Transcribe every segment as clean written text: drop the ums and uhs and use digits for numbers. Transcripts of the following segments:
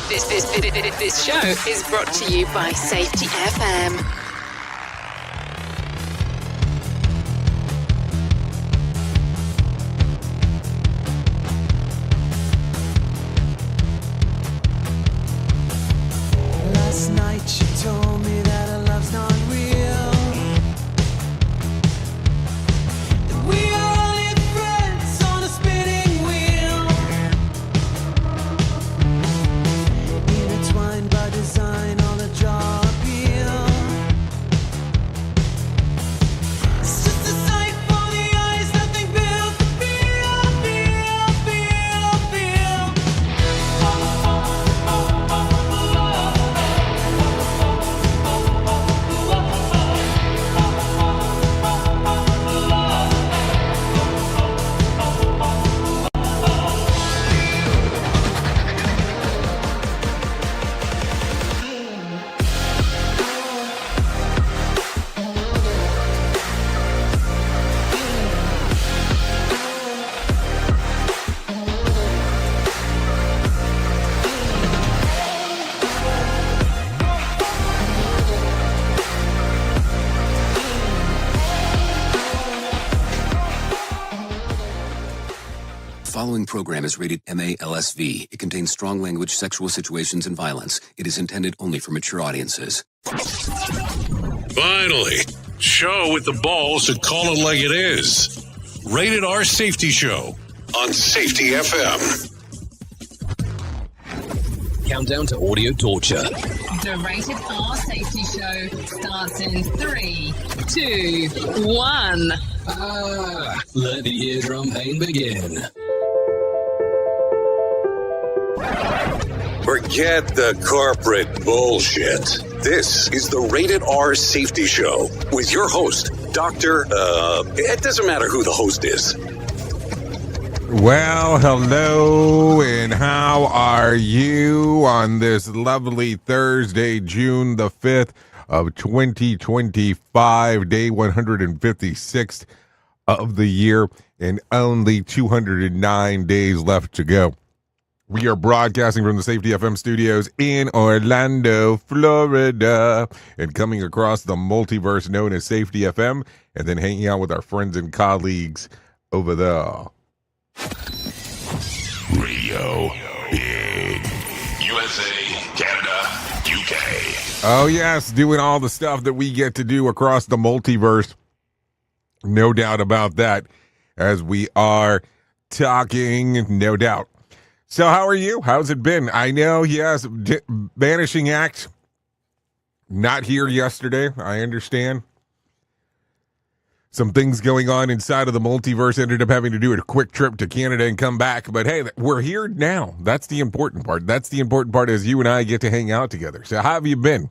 This show is brought to you by Safety FM. Last night she told me that her love's not real, that we are only threads on a spinning wheel, intertwined by design on a jaw appeal. It's just a sight for the eyes that they build to feel, feel, feel, feel. The following program is rated MALSV. It contains strong language, sexual situations, and violence. It is intended only for mature audiences. Finally, show with the balls to call it like it is. Rated R Safety Show on Safety FM. Countdown to audio torture. The Rated R Safety Show starts in 3, 2, 1. Let the eardrum pain begin. Forget the corporate bullshit. This is the Rated R Safety Show with your host, it doesn't matter who the host is. Well, hello, and how are you on this lovely Thursday, June the 5th of 2025, day 156th of the year, and only 209 days left to go. We are broadcasting from the Safety FM studios in Orlando, Florida, and coming across the multiverse known as Safety FM, and then hanging out with our friends and colleagues over there. Radio in USA, Canada, UK. Oh, yes, doing all the stuff that we get to do across the multiverse. No doubt about that, as we are talking, no doubt. So how are you? How's it been? I know, yes, Vanishing Act, not here yesterday. I understand. Some things going on inside of the multiverse. Ended up having to do a quick trip to Canada and come back. But hey, we're here now. That's the important part. That's the important part, is you and I get to hang out together. So how have you been?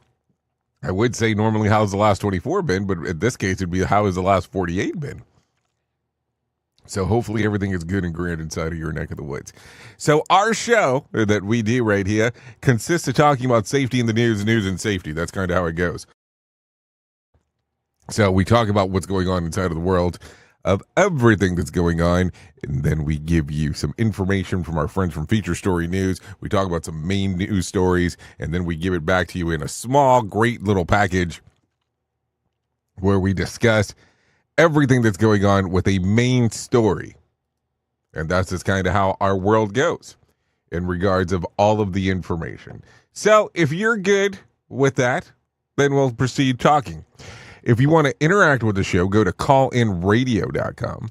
I would say normally how's the last 24 been, but in this case it'd be how has the last 48 been? So hopefully everything is good and grand inside of your neck of the woods. So our show that we do right here consists of talking about safety in the news and safety. That's kind of how it goes. So we talk about what's going on inside of the world of everything that's going on, and then we give you some information from our friends from Feature Story News. We talk about some main news stories, and then we give it back to you in a small, great little package where we discuss everything that's going on with a main story. And that's just kind of how our world goes in regards of all of the information. So if you're good with that, then we'll proceed talking. If you want to interact with the show, go to callinradio.com.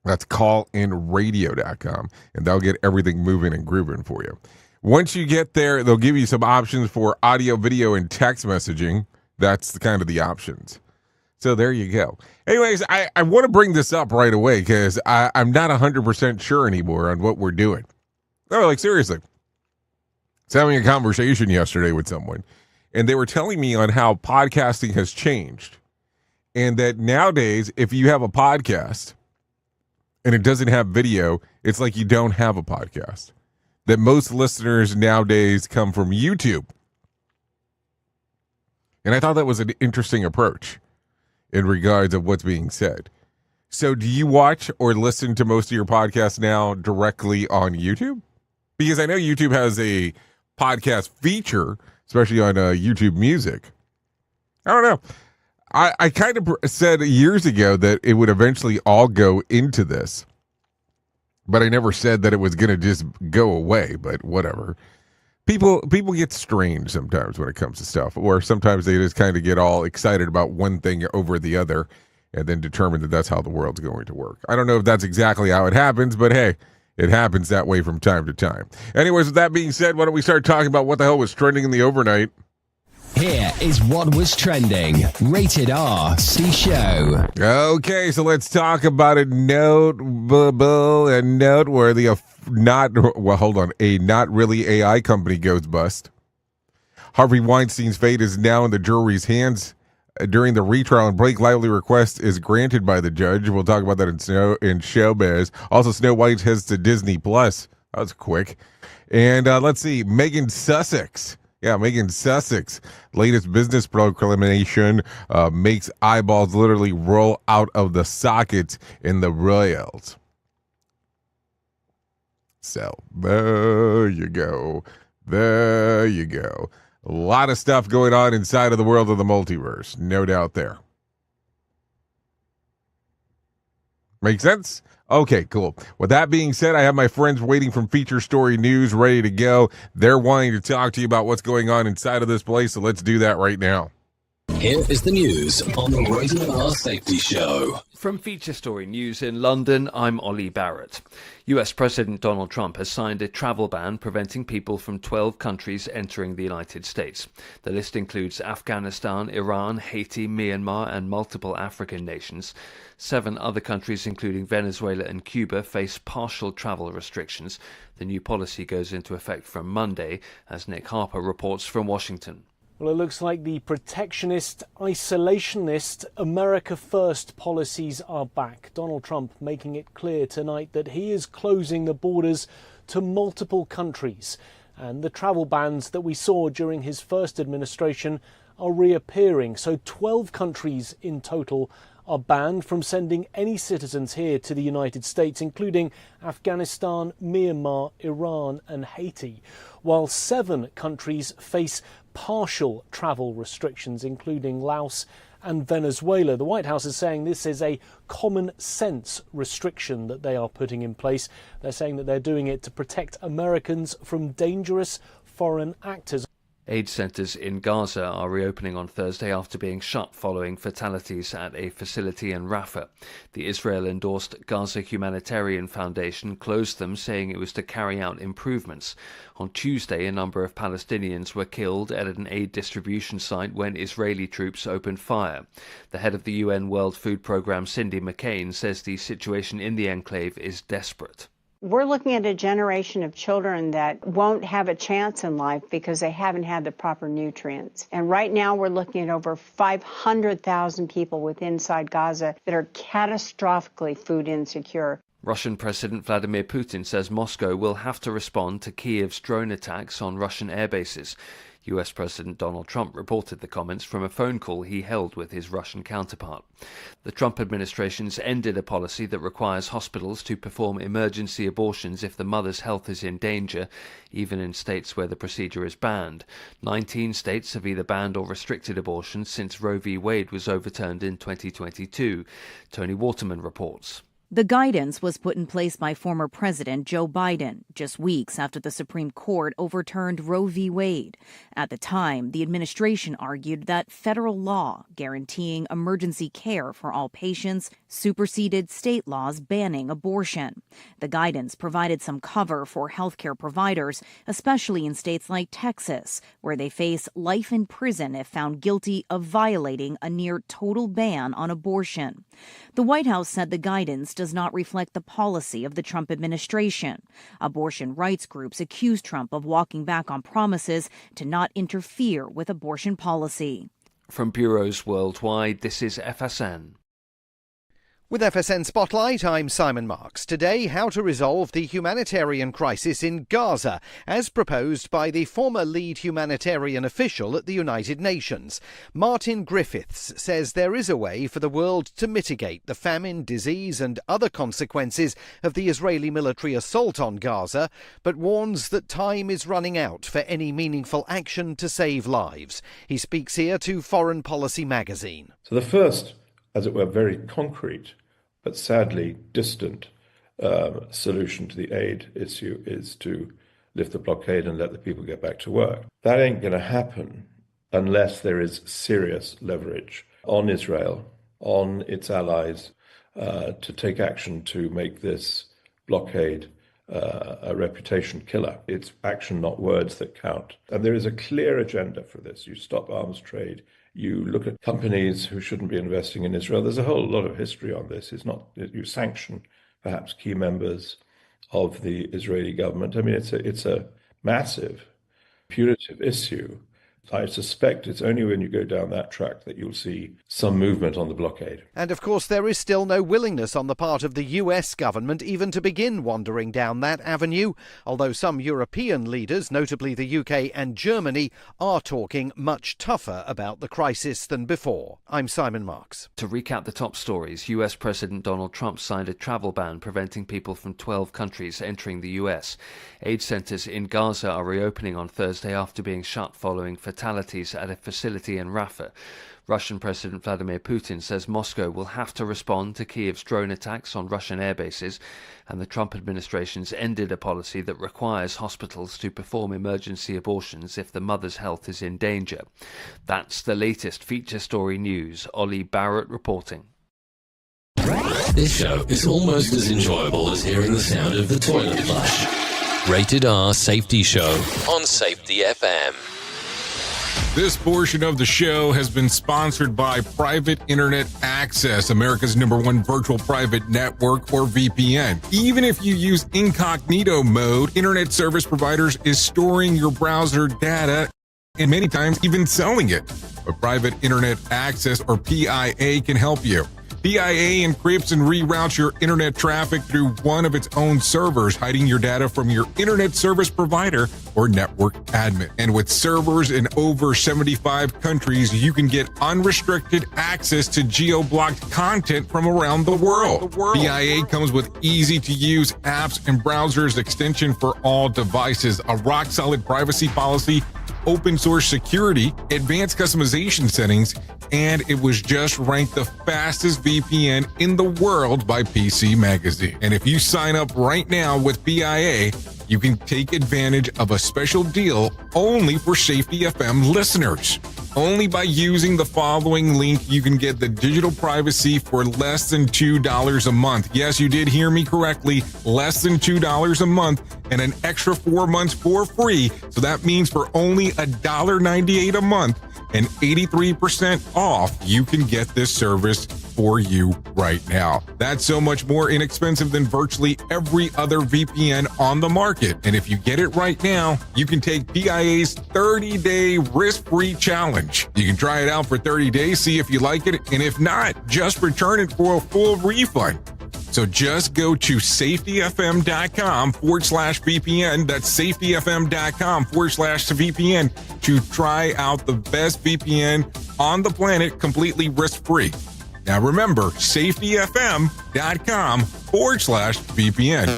That's callinradio.com, and they'll get everything moving and grooving for you. Once you get there, they'll give you some options for audio, video, and text messaging. That's kind of the options. So there you go. Anyways, I want to bring this up right away because I'm not 100% sure anymore on what we're doing. No, like seriously. I was having a conversation yesterday with someone, and they were telling me on how podcasting has changed. And that nowadays, if you have a podcast and it doesn't have video, it's like you don't have a podcast. That most listeners nowadays come from YouTube. And I thought that was an interesting approach in regards of what's being said. So do you watch or listen to most of your podcasts now directly on YouTube? Because I know YouTube has a podcast feature, especially on YouTube Music. I don't know. I kind of said years ago that it would eventually all go into this. But I never said that it was going to just go away, but whatever. People get strange sometimes when it comes to stuff, or sometimes they just kind of get all excited about one thing over the other and then determine that that's how the world's going to work. I don't know if that's exactly how it happens, but hey, it happens that way from time to time. Anyways, with that being said, why don't we start talking about what the hell was trending in the overnight? Here is what was trending. Rated R C Show. Okay, so let's talk about a notable and noteworthy of a not really AI company goes bust. Harvey Weinstein's fate is now in the jury's hands during the retrial, and Blake Lively request is granted by the judge. We'll talk about that in Showbiz. Also, Snow White heads to Disney Plus. That was quick. And let's see, Megan Sussex, latest business proclamation makes eyeballs literally roll out of the sockets in the Royals. So, there you go. There you go. A lot of stuff going on inside of the world of the multiverse. No doubt there. Make sense? Okay, cool. With that being said, I have my friends waiting from Feature Story News ready to go. They're wanting to talk to you about what's going on inside of this place, so let's do that right now. Here is the news on the Rated R Safety Show. From Feature Story News in London, I'm Ollie Barrett. US President Donald Trump has signed a travel ban preventing people from 12 countries entering the United States. The list includes Afghanistan, Iran, Haiti, Myanmar, and multiple African nations. 7 other countries, including Venezuela and Cuba, face partial travel restrictions. The new policy goes into effect from Monday, as Nick Harper reports from Washington. Well, it looks like the protectionist, isolationist, America First policies are back. Donald Trump making it clear tonight that he is closing the borders to multiple countries. And the travel bans that we saw during his first administration are reappearing. So 12 countries in total are banned from sending any citizens here to the United States, including Afghanistan, Myanmar, Iran and Haiti, while 7 countries face partial travel restrictions, including Laos and Venezuela. The White House is saying this is a common sense restriction that they are putting in place. They're saying that they're doing it to protect Americans from dangerous foreign actors. Aid centres in Gaza are reopening on Thursday after being shut following fatalities at a facility in Rafah. The Israel-endorsed Gaza Humanitarian Foundation closed them, saying it was to carry out improvements. On Tuesday, a number of Palestinians were killed at an aid distribution site when Israeli troops opened fire. The head of the UN World Food Programme, Cindy McCain, says the situation in the enclave is desperate. We're looking at a generation of children that won't have a chance in life because they haven't had the proper nutrients. And right now we're looking at over 500,000 people inside Gaza that are catastrophically food insecure. Russian President Vladimir Putin says Moscow will have to respond to Kiev's drone attacks on Russian air bases. US President Donald Trump reported the comments from a phone call he held with his Russian counterpart. The Trump administration's ended a policy that requires hospitals to perform emergency abortions if the mother's health is in danger, even in states where the procedure is banned. 19 states have either banned or restricted abortions since Roe v. Wade was overturned in 2022. Tony Waterman reports. The guidance was put in place by former President Joe Biden just weeks after the Supreme Court overturned Roe v. Wade. At the time, the administration argued that federal law guaranteeing emergency care for all patients superseded state laws banning abortion. The guidance provided some cover for healthcare providers, especially in states like Texas, where they face life in prison if found guilty of violating a near total ban on abortion. The White House said the guidance does not reflect the policy of the Trump administration. Abortion rights groups accuse Trump of walking back on promises to not interfere with abortion policy. From bureaus worldwide, this is FSN. With FSN Spotlight, I'm Simon Marks. Today, how to resolve the humanitarian crisis in Gaza, as proposed by the former lead humanitarian official at the United Nations. Martin Griffiths says there is a way for the world to mitigate the famine, disease and other consequences of the Israeli military assault on Gaza, but warns that time is running out for any meaningful action to save lives. He speaks here to Foreign Policy magazine. So the first, as it were, very concrete but sadly distant solution to the aid issue is to lift the blockade and let the people get back to work. That ain't going to happen unless there is serious leverage on Israel, on its allies, to take action to make this blockade a reputation killer. It's action, not words, that count. And there is a clear agenda for this. You stop arms trade. You look at companies who shouldn't be investing in Israel. There's a whole lot of history on this. It's not that you sanction perhaps key members of the Israeli government. I mean, it's a massive, punitive issue. I suspect it's only when you go down that track that you'll see some movement on the blockade. And of course, there is still no willingness on the part of the US government even to begin wandering down that avenue, although some European leaders, notably the UK and Germany, are talking much tougher about the crisis than before. I'm Simon Marks. To recap the top stories, US President Donald Trump signed a travel ban preventing people from 12 countries entering the US. Aid centres in Gaza are reopening on Thursday after being shut following fatalities at a facility in Rafah. Russian President Vladimir Putin says Moscow will have to respond to Kiev's drone attacks on Russian airbases, and the Trump administration's ended a policy that requires hospitals to perform emergency abortions if the mother's health is in danger. That's the latest feature story news. Ollie Barrett reporting. This show is almost as enjoyable as hearing the sound of the toilet flush. Rated R Safety Show on Safety FM. This portion of the show has been sponsored by Private Internet Access, America's #1 virtual private network, or VPN. Even if you use incognito mode, internet service providers is storing your browser data and many times even selling it. But Private Internet Access, or PIA, can help you. PIA encrypts and reroutes your internet traffic through one of its own servers, hiding your data from your internet service provider or network admin. And with servers in over 75 countries, you can get unrestricted access to geo-blocked content from around the world. PIA comes with easy-to-use apps and browsers extension for all devices, a rock-solid privacy policy, open source security, advanced customization settings, and it was just ranked the fastest VPN in the world by PC Magazine. And if you sign up right now with PIA, you can take advantage of a special deal only for Safety FM listeners. Only by using the following link, you can get the digital privacy for less than $2 a month. Yes, you did hear me correctly, less than $2 a month, and an extra 4 months for free. So that means for only $1.98 a month and 83% off, you can get this service for you right now. That's so much more inexpensive than virtually every other VPN on the market. And if you get it right now, you can take PIA's 30-day risk-free challenge. You can try it out for 30 days, see if you like it, and if not, just return it for a full refund. So just go to safetyfm.com/VPN. That's safetyfm.com/VPN to try out the best VPN on the planet completely risk-free. Now remember, safetyfm.com/VPN.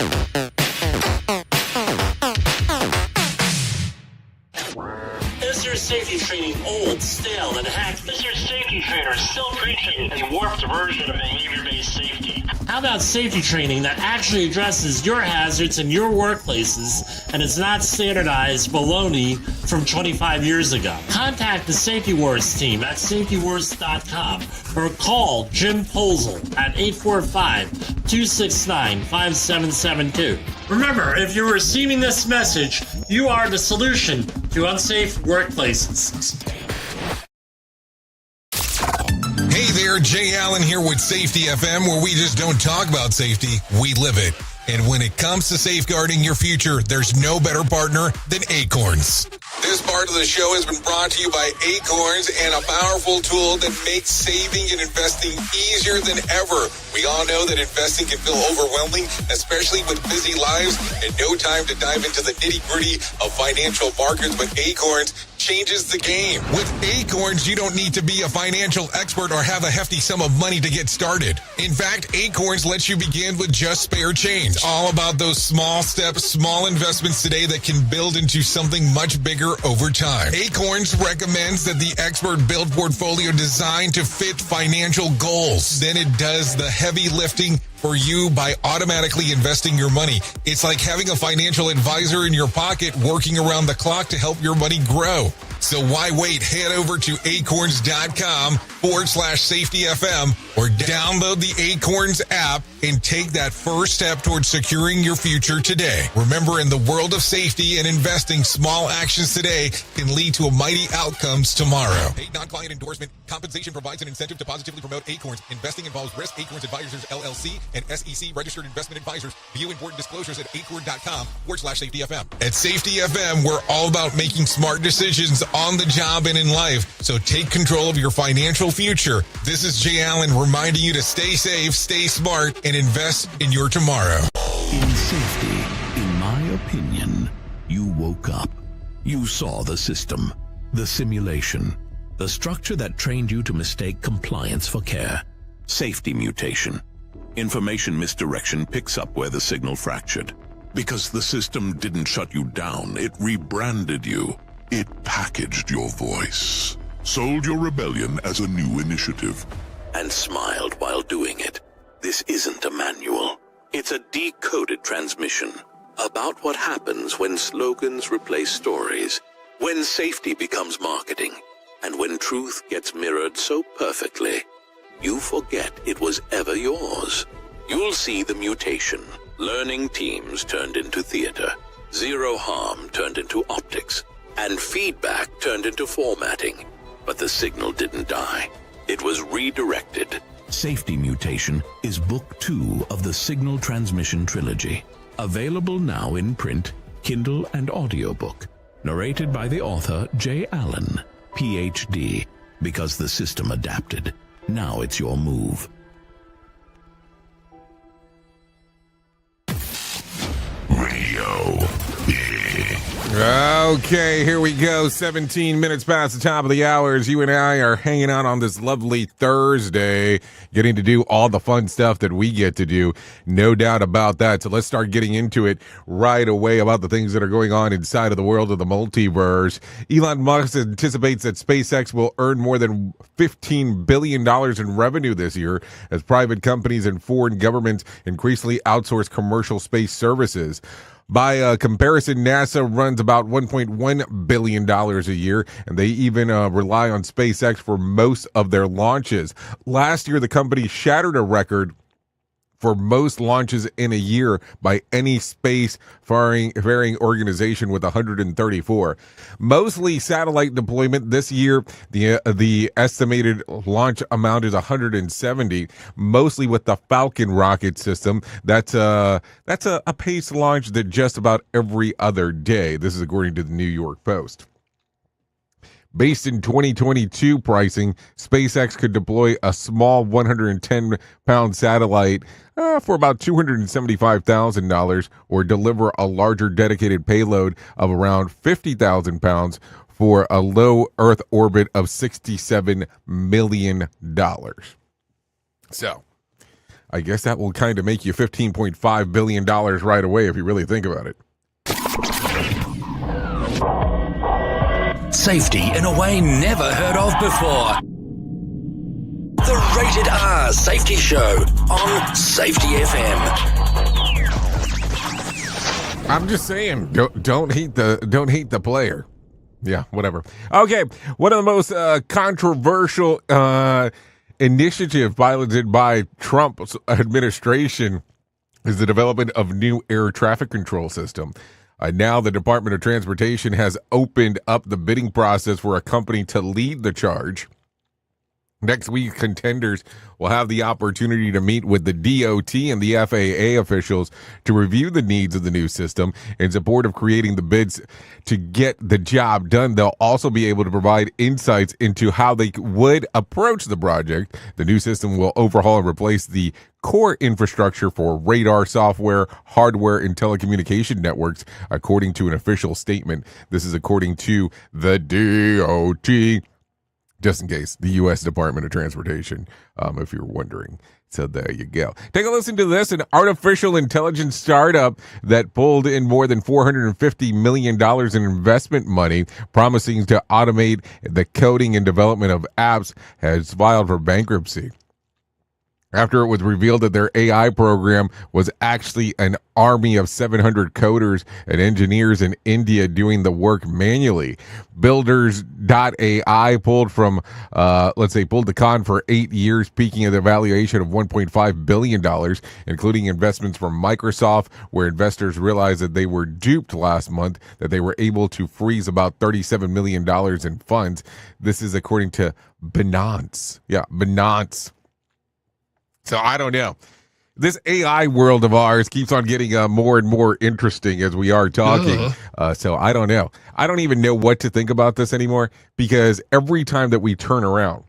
Is your safety training old, stale, and hacked? Is your safety trainer still preaching a warped version of behavior-based safety? How about safety training that actually addresses your hazards in your workplaces and is not standardized baloney from 25 years ago? Contact the Safety Wars team at safetywars.com or call Jim Posel at 845-269-5772. Remember, if you're receiving this message, you are the solution to unsafe workplaces. Hey there, Jay Allen here with Safety FM, where we just don't talk about safety, we live it. And when it comes to safeguarding your future, there's no better partner than Acorns. This part part of the show has been brought to you by Acorns and a powerful tool that makes saving and investing easier than ever. We all know that investing can feel overwhelming, especially with busy lives and no time to dive into the nitty-gritty of financial markets, but Acorns changes the game. With Acorns, you don't need to be a financial expert or have a hefty sum of money to get started. In fact, Acorns lets you begin with just spare change. It's all about those small steps, small investments today that can build into something much bigger over time. Acorns recommends that the expert build portfolio designed to fit financial goals. Then it does the heavy lifting for you by automatically investing your money. It's like having a financial advisor in your pocket working around the clock to help your money grow. So why wait? Head over to acorns.com/safetyfm or download the Acorns app and take that first step towards securing your future today. Remember, in the world of safety and investing, small actions today can lead to mighty outcomes tomorrow. Paid non-client endorsement. Compensation provides an incentive to positively promote Acorns. Investing involves risk. Acorns Advisors, LLC, and SEC registered investment advisors. View important disclosures at acorn.com/safetyfm. At Safety FM, we're all about making smart decisions on the job and in life. So take control of your financial future. This is Jay Allen reminding you to stay safe, stay smart, and invest in your tomorrow. In safety, in my opinion, you woke up. You saw the system, the simulation, the structure that trained you to mistake compliance for care. Safety mutation. Information misdirection picks up where the signal fractured. Because the system didn't shut you down, it rebranded you. It packaged your voice, sold your rebellion as a new initiative, and smiled while doing it. This isn't a manual. It's a decoded transmission about what happens when slogans replace stories, when safety becomes marketing, and when truth gets mirrored so perfectly, you forget it was ever yours. You'll see the mutation. Learning teams turned into theater, zero harm turned into optics, and feedback turned into formatting. But the signal didn't die. It was redirected. Safety Mutation is Book 2 of the Signal Transmission Trilogy. Available now in print, Kindle, and audiobook. Narrated by the author Jay Allen, PhD. Because the system adapted. Now it's your move. Radio. Okay, here we go. 17 minutes past the top of the hour as you and I are hanging out on this lovely Thursday, getting to do all the fun stuff that we get to do. No doubt about that. So let's start getting into it right away about the things that are going on inside of the world of the multiverse. Elon Musk anticipates that SpaceX will earn more than $15 billion in revenue this year as private companies and foreign governments increasingly outsource commercial space services. By comparison, NASA runs about $1.1 billion a year, and they even rely on SpaceX for most of their launches. Last year, the company shattered a record for most launches in a year by any space-faring organization with 134. Mostly satellite deployment this year, the estimated launch amount is 170, mostly with the Falcon rocket system. That's a paced launch that just about every other day. This is according to the New York Post. Based in 2022 pricing, SpaceX could deploy a small 110-pound satellite for about $275,000 or deliver a larger dedicated payload of around 50,000 pounds for a low Earth orbit of $67 million. So, I guess that will kind of make you $15.5 billion right away if you really think about it. Safety in a way never heard of before. The Rated R Safety Show on Safety FM. I'm just saying, don't hate the player. Yeah, whatever. Okay, one of the most controversial initiative piloted by Trump's administration is the development of new air traffic control system. Now the Department of Transportation has opened up the bidding process for a company to lead the charge. Next week, contenders will have the opportunity to meet with the DOT and the FAA officials to review the needs of the new system in support of creating the bids to get the job done. They'll also be able to provide insights into how they would approach the project. The new system will overhaul and replace the core infrastructure for radar software, hardware, and telecommunication networks, according to an official statement. This is according to the DOT. Just in case, the U.S. Department of Transportation, if you're wondering. So there you go. Take a listen to this. An artificial intelligence startup that pulled in more than $450 million in investment money, promising to automate the coding and development of apps, has filed for bankruptcy after it was revealed that their AI program was actually an army of 700 coders and engineers in India doing the work manually. Builders.ai pulled the con for 8 years, peaking at a valuation of $1.5 billion, including investments from Microsoft, where investors realized that they were duped last month, that they were able to freeze about $37 million in funds. This is according to Binance. Yeah, Binance. So I don't know. This AI world of ours keeps on getting more and more interesting as we are talking. So I don't know. I don't even know what to think about this anymore, because every time that we turn around,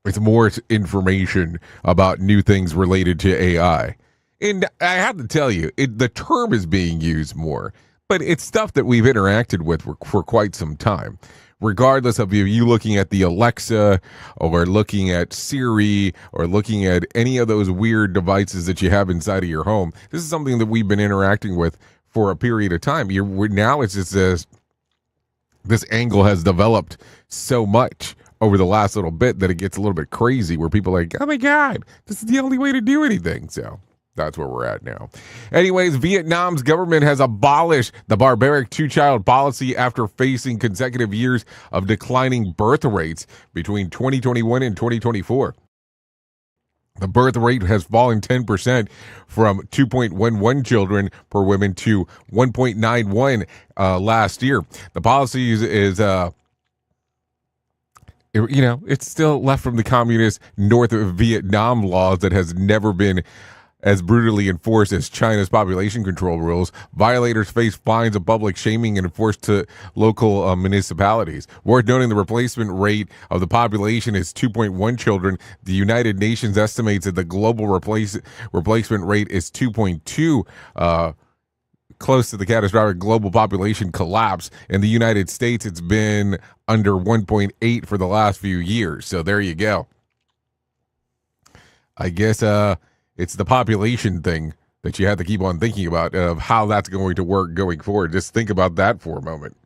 it's more information about new things related to AI. And I have to tell you, the term is being used more, but it's stuff that we've interacted with for quite some time. Regardless of you looking at the Alexa or looking at Siri or looking at any of those weird devices that you have inside of your home, this is something that we've been interacting with for a period of time. Now it's just this angle has developed so much over the last little bit that it gets a little bit crazy, where people are like, oh my God, this is the only way to do anything. So that's where we're at now. Anyways, Vietnam's government has abolished the barbaric two-child policy after facing consecutive years of declining birth rates between 2021 and 2024. The birth rate has fallen 10% from 2.11 children per woman to 1.91 last year. The policy is it's still left from the communist North Vietnam laws that has never been as brutally enforced as China's population control rules. Violators face fines of public shaming and enforced to local municipalities. Worth noting, the replacement rate of the population is 2.1 children. The United Nations estimates that the global replacement rate is 2.2, close to the catastrophic global population collapse. In the United States, it's been under 1.8 for the last few years. So there you go. I guess it's the population thing that you have to keep on thinking about, of how that's going to work going forward. Just think about that for a moment.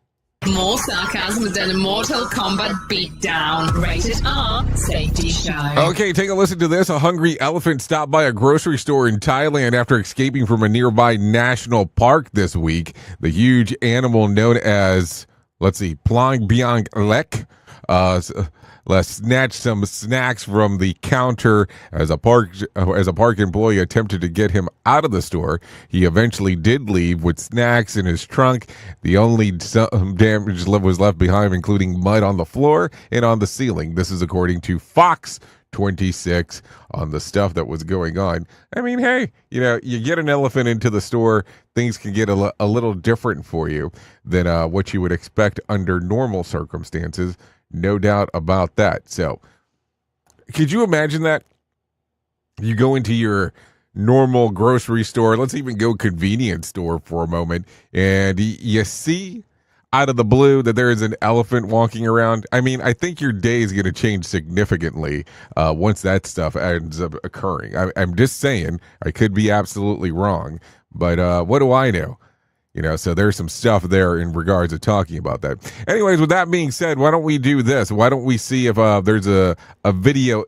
More sarcasm than a Mortal Kombat beatdown. Rated R Safety Show. Okay, take a listen to this. A hungry elephant stopped by a grocery store in Thailand after escaping from a nearby national park this week. The huge animal, known as, Plang Biang Lek, snatched some snacks from the counter as a park employee attempted to get him out of the store. He eventually did leave with snacks in his trunk. The only damage was left behind, including mud on the floor and on the ceiling. This is according to Fox 26 on the stuff that was going on. I mean, hey, you get an elephant into the store, things can get a little different for you than what you would expect under normal circumstances. No doubt about that. So, could you imagine that? You go into your normal grocery store, let's even go convenience store for a moment, and you see out of the blue that there is an elephant walking around. I mean, I think your day is going to change significantly once that stuff ends up occurring. I'm just saying, I could be absolutely wrong, but what do I know? So there's some stuff there in regards to talking about that. Anyways, with that being said, why don't we do this? Why don't we see if there's a video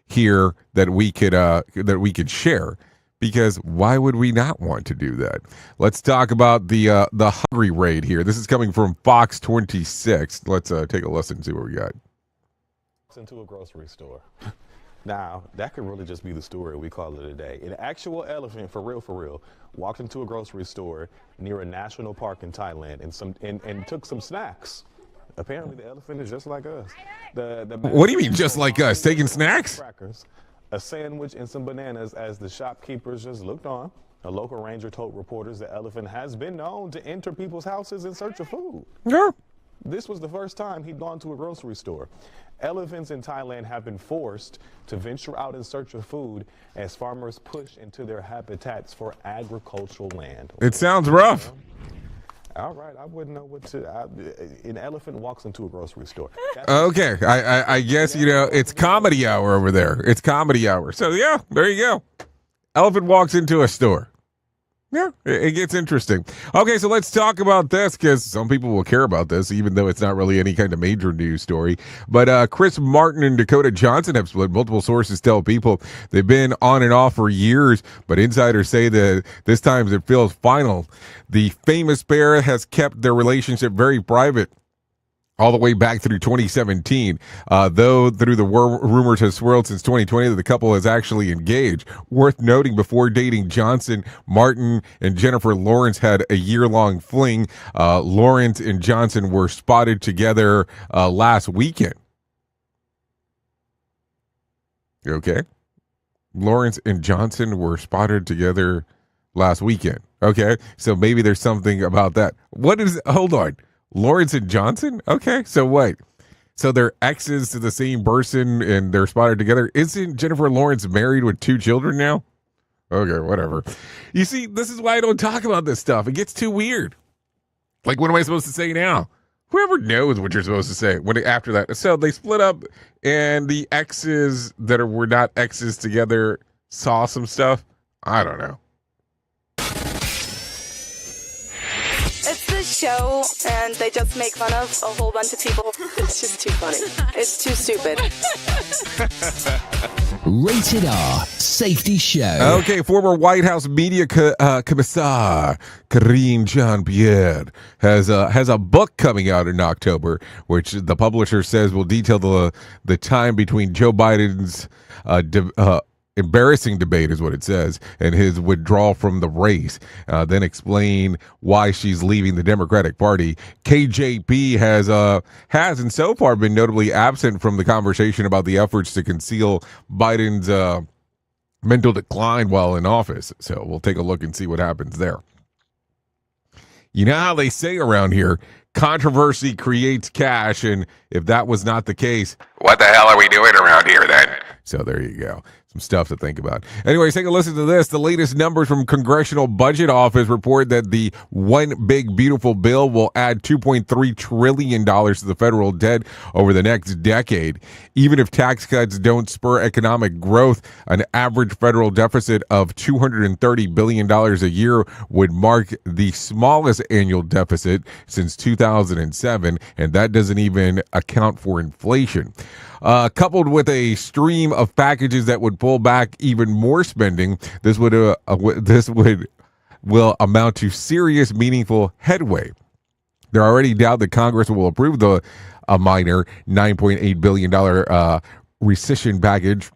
here that we could share? Because why would we not want to do that? Let's talk about the hungry raid here. This is coming from Fox 26. Let's take a listen and see what we got. Into a grocery store. Now, that could really just be the story we call it a day. An actual elephant, for real, walked into a grocery store near a national park in Thailand and took some snacks. Apparently, the elephant is just like us. What do you mean, just like us? Taking snacks? Crackers, a sandwich, and some bananas as the shopkeepers just looked on. A local ranger told reporters the elephant has been known to enter people's houses in search of food. Yeah. This was the first time he'd gone to a grocery store. Elephants in Thailand have been forced to venture out in search of food as farmers push into their habitats for agricultural land. It sounds rough. All right, I wouldn't know what to. An elephant walks into a grocery store. Okay, I guess, it's comedy hour over there. It's comedy hour. So, yeah, there you go. Elephant walks into a store. Yeah, it gets interesting. Okay, so let's talk about this because some people will care about this, even though it's not really any kind of major news story. But Chris Martin and Dakota Johnson have split. Multiple sources tell people they've been on and off for years, but insiders say that this time it feels final. The famous pair has kept their relationship very private all the way back through 2017, though through the rumors have swirled since 2020 that the couple is actually engaged. Worth noting, before dating Johnson, Martin and Jennifer Lawrence had a year-long fling. Lawrence and Johnson were spotted together last weekend. Okay. Lawrence and Johnson were spotted together last weekend. Okay, so maybe there's something about that. Hold on. Lawrence and Johnson? Okay, so what? So they're exes to the same person and they're spotted together. Isn't Jennifer Lawrence married with 2 children now? Okay, whatever. You see, this is why I don't talk about this stuff. It gets too weird. Like, what am I supposed to say now? Whoever knows what you're supposed to say after that. So they split up and the exes that were not exes together saw some stuff. I don't know. Show, and they just make fun of a whole bunch of people. It's just too funny. It's too stupid. Rated R Safety Show. Okay, former White House media commissar Karine Jean-Pierre has a book coming out in October, which the publisher says will detail the time between Joe Biden's embarrassing debate is what it says, and his withdrawal from the race, then explain why she's leaving the Democratic Party. KJP has and so far been notably absent from the conversation about the efforts to conceal Biden's mental decline while in office. So we'll take a look and see what happens there. You know how they say around here, controversy creates cash, and if that was not the case, what the hell are we doing around here then? So there you go. Some stuff to think about. Anyways, take a listen to this. The latest numbers from Congressional Budget Office report that the One Big Beautiful Bill will add $2.3 trillion to the federal debt over the next decade. Even if tax cuts don't spur economic growth, an average federal deficit of $230 billion a year would mark the smallest annual deficit since 2007, and that doesn't even account for inflation. Coupled with a stream of packages that would pull back even more spending, this will amount to serious, meaningful headway. There are already doubt that Congress will approve a minor $9.8 billion recession package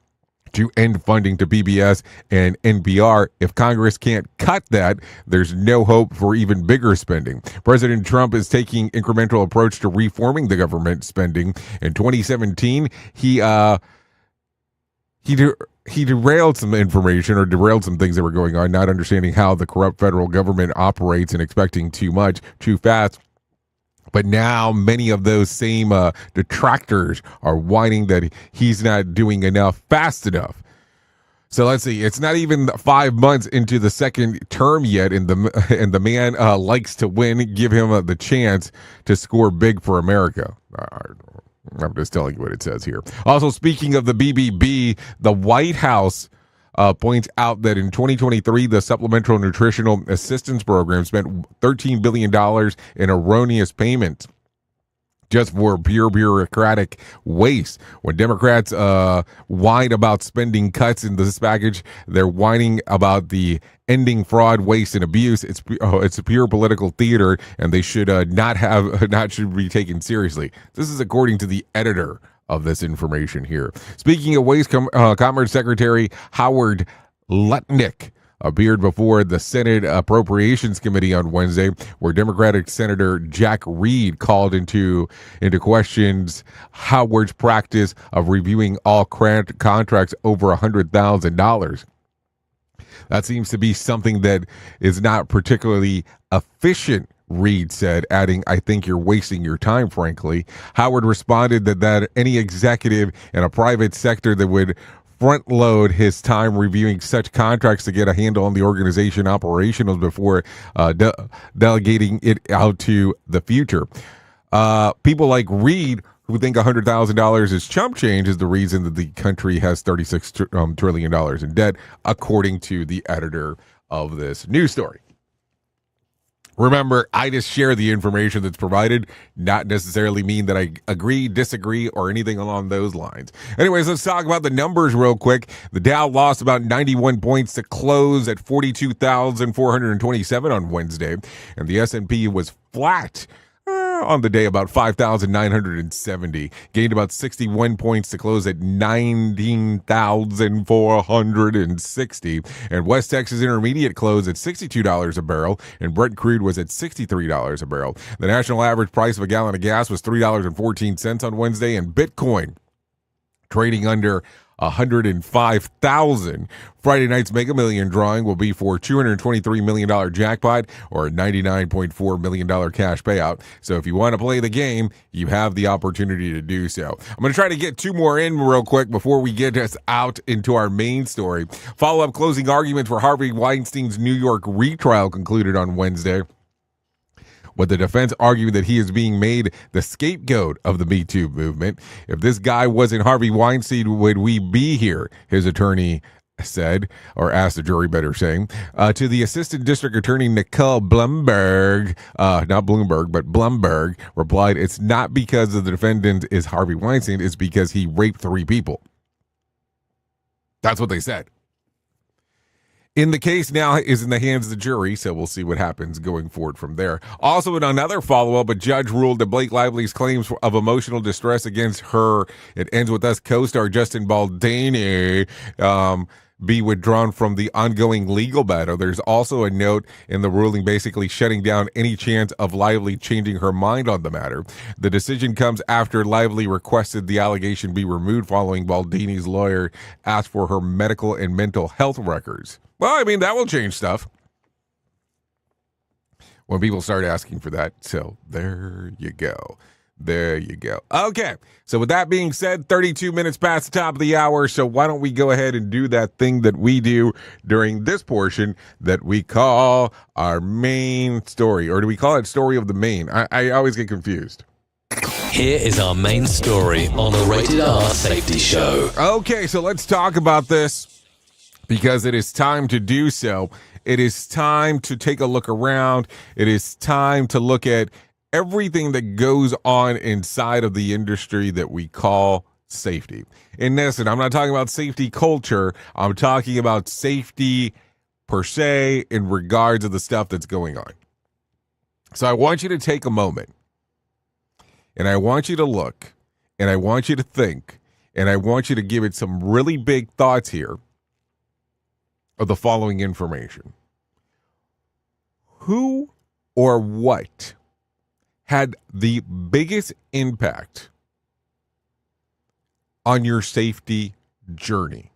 to end funding to PBS and NPR. If Congress can't cut that, there's no hope for even bigger spending. President Trump is taking incremental approach to reforming the government spending. In 2017, he derailed some information or derailed some things that were going on, not understanding how the corrupt federal government operates and expecting too much, too fast. But now many of those same detractors are whining that he's not doing enough fast enough. So let's see. It's not even 5 months into the second term yet, and the man likes to win. Give him the chance to score big for America. I'm just telling you what it says here. Also, speaking of the BBB, the White House points out that in 2023, the Supplemental Nutritional Assistance Program spent $13 billion in erroneous payments just for pure bureaucratic waste. When Democrats whine about spending cuts in this package, they're whining about the ending fraud, waste, and abuse. It's a pure political theater, and they should should be taken seriously. This is according to the editor of this information here. Speaking of waste, Commerce Secretary Howard Lutnick appeared before the Senate Appropriations Committee on Wednesday, where Democratic Senator Jack Reed called into questions Howard's practice of reviewing all contracts over $100,000. That seems to be something that is not particularly efficient, Reed said, adding, I think you're wasting your time, frankly. Howard responded that any executive in a private sector that would front load his time reviewing such contracts to get a handle on the organization operationals before delegating it out to the future. People like Reed, who think $100,000 is chump change, is the reason that the country has $36 trillion in debt, according to the editor of this news story. Remember, I just share the information that's provided, not necessarily mean that I agree, disagree, or anything along those lines. Anyways, let's talk about the numbers real quick. The Dow lost about 91 points to close at 42,427 on Wednesday, and the S&P was flat on the day, about 5,970, gained about 61 points to close at 19,460, and West Texas Intermediate closed at $62 a barrel, and Brent crude was at $63 a barrel. The national average price of a gallon of gas was $3.14 on Wednesday, and Bitcoin trading under 105,000. Friday night's Mega Million drawing will be for $223 million jackpot or a $99.4 million cash payout. So if you want to play the game, you have the opportunity to do so. I'm going to try to get two more in real quick before we get us out into our main story. Follow-up closing arguments for Harvey Weinstein's New York retrial concluded on Wednesday, with the defense arguing that he is being made the scapegoat of the Me Too movement. If this guy wasn't Harvey Weinstein, would we be here? His attorney said, or asked the jury, better saying, to the assistant district attorney Nicole Blumberg, not Bloomberg, but Blumberg, replied, it's not because of the defendant is Harvey Weinstein, it's because he raped 3 people. That's what they said. In the case now is in the hands of the jury, so we'll see what happens going forward from there. Also, in another follow-up, a judge ruled that Blake Lively's claims of emotional distress against her, It Ends With Us co-star Justin Baldini, be withdrawn from the ongoing legal battle. There's also a note in the ruling basically shutting down any chance of Lively changing her mind on the matter. The decision comes after Lively requested the allegation be removed following Baldini's lawyer asked for her medical and mental health records. Well, I mean, that will change stuff when people start asking for that. So there you go. There you go. Okay. So with that being said, 32 minutes past the top of the hour. So why don't we go ahead and do that thing that we do during this portion that we call our main story, or do we call it story of the main? I always get confused. Here is our main story on the Rated R Safety Show. Okay. So let's talk about this, because it is time to do so. It is time to take a look around. It is time to look at everything that goes on inside of the industry that we call safety. And listen, I'm not talking about safety culture. I'm talking about safety per se in regards to the stuff that's going on. So I want you to take a moment, and I want you to look, and I want you to think, and I want you to give it some really big thoughts here of the following information. Who or what had the biggest impact on your safety journey?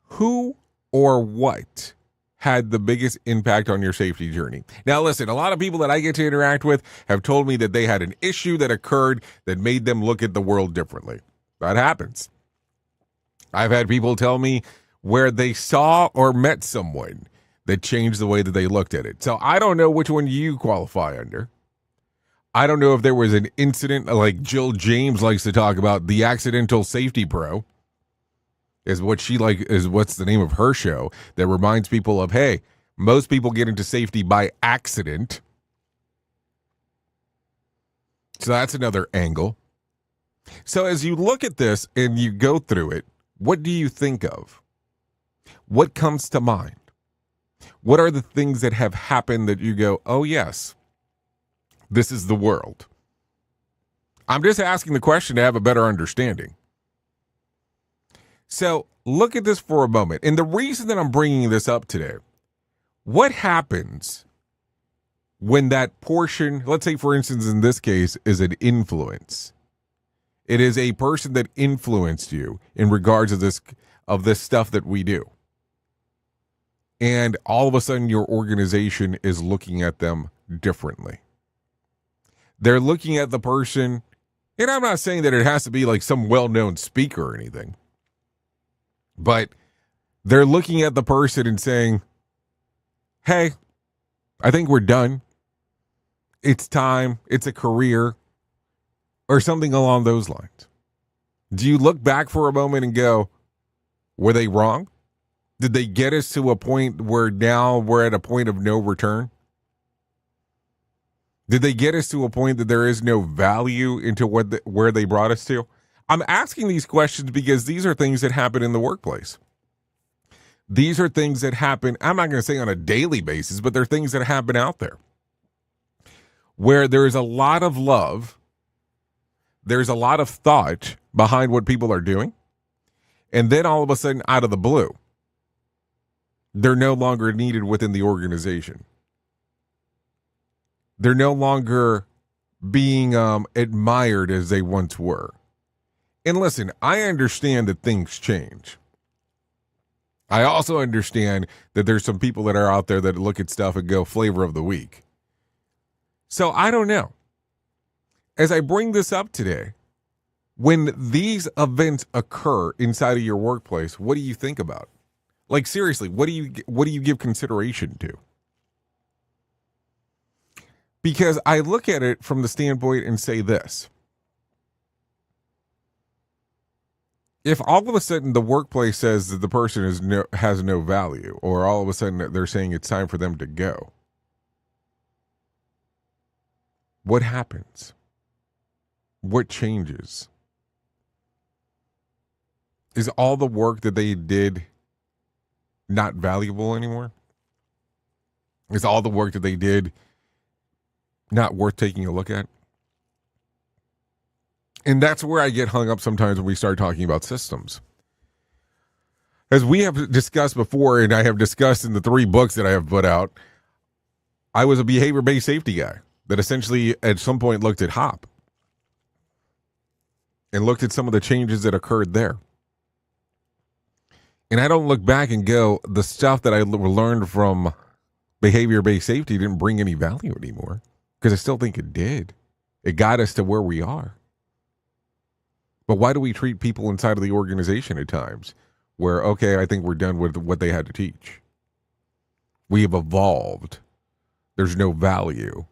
Who or what had the biggest impact on your safety journey? Now, listen, a lot of people that I get to interact with have told me that they had an issue that occurred that made them look at the world differently. That happens. I've had people tell me where they saw or met someone that changed the way that they looked at it. So I don't know which one you qualify under. I don't know if there was an incident like Jill James likes to talk about, the accidental safety pro is what's the name of her show, that reminds people of, hey, most people get into safety by accident. So that's another angle. So as you look at this and you go through it, what do you think of? What comes to mind? What are the things that have happened that you go, oh, yes, this is the world? I'm just asking the question to have a better understanding. So look at this for a moment. And the reason that I'm bringing this up today, what happens when that portion, let's say, for instance, in this case, is an influence? It is a person that influenced you in regards to this stuff that we do. And all of a sudden, your organization is looking at them differently. They're looking at the person, and I'm not saying that it has to be like some well-known speaker or anything, but they're looking at the person and saying, hey, I think we're done. It's time. It's a career, or something along those lines. Do you look back for a moment and go, were they wrong? Did they get us to a point where now we're at a point of no return? Did they get us to a point that there is no value into where they brought us to? I'm asking these questions because these are things that happen in the workplace. These are things that happen, I'm not going to say on a daily basis, but they're things that happen out there where there's a lot of love, there's a lot of thought behind what people are doing, and then all of a sudden, out of the blue, they're no longer needed within the organization. They're no longer being admired as they once were. And listen, I understand that things change. I also understand that there's some people that are out there that look at stuff and go flavor of the week. So I don't know. As I bring this up today, when these events occur inside of your workplace, what do you think about? Like, seriously, what do you give consideration to? Because I look at it from the standpoint and say this. If all of a sudden the workplace says that the person has no value, or all of a sudden they're saying it's time for them to go, what happens? What changes? Is all the work that they did not valuable anymore? Is all the work that they did not worth taking a look at? And that's where I get hung up sometimes when we start talking about systems. As we have discussed before, and I have discussed in the 3 books that I have put out, I was a behavior-based safety guy that essentially at some point looked at HOP and looked at some of the changes that occurred there. And I don't look back and go, the stuff that I learned from behavior-based safety didn't bring any value anymore, because I still think it did. It got us to where we are. But why do we treat people inside of the organization at times where, okay, I think we're done with what they had to teach? We have evolved. There's no value.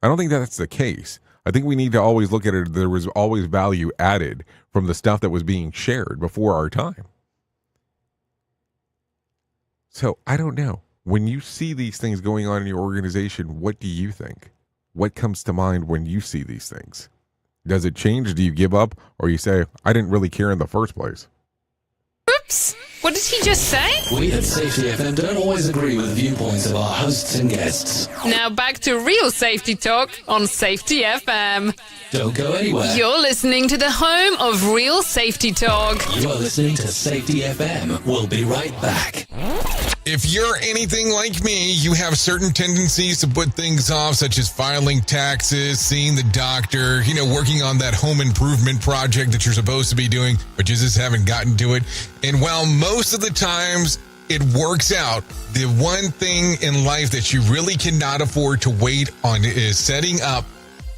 I don't think that's the case. I think we need to always look at it. There was always value added from the stuff that was being shared before our time. So I don't know. When you see these things going on in your organization, what do you think? What comes to mind when you see these things? Does it change? Do you give up? Or you say, I didn't really care in the first place? Oops! What did he just say? We at Safety FM don't always agree with the viewpoints of our hosts and guests. Now back to real safety talk on Safety FM. Don't go anywhere. You're listening to the home of real safety talk. You are listening to Safety FM. We'll be right back. If you're anything like me, you have certain tendencies to put things off, such as filing taxes, seeing the doctor, working on that home improvement project that you're supposed to be doing, but you just haven't gotten to it. And while most of the times it works out, the one thing in life that you really cannot afford to wait on is setting up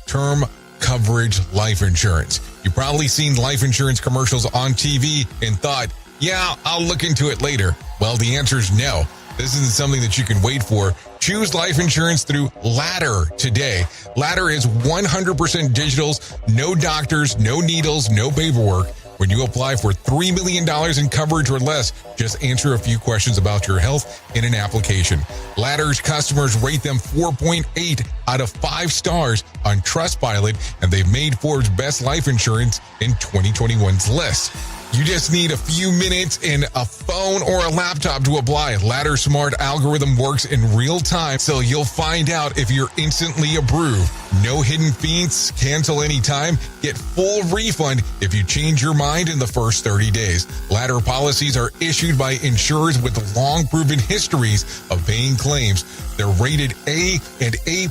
term coverage life insurance. You've probably seen life insurance commercials on TV and thought, yeah, I'll look into it later. Well, the answer is no. This isn't something that you can wait for. Choose life insurance through Ladder today. Ladder is 100% digitals, no doctors, no needles, no paperwork. When you apply for $3 million in coverage or less, just answer a few questions about your health in an application. Ladder's customers rate them 4.8 out of 5 stars on Trustpilot, and they've made Forbes' Best Life Insurance in 2021's list. You just need a few minutes and a phone or a laptop to apply. Ladder Smart algorithm works in real time, so you'll find out if you're instantly approved. No hidden fees, cancel anytime, get full refund if you change your mind in the first 30 days. Ladder policies are issued by insurers with long proven histories of paying claims. They're rated A and A+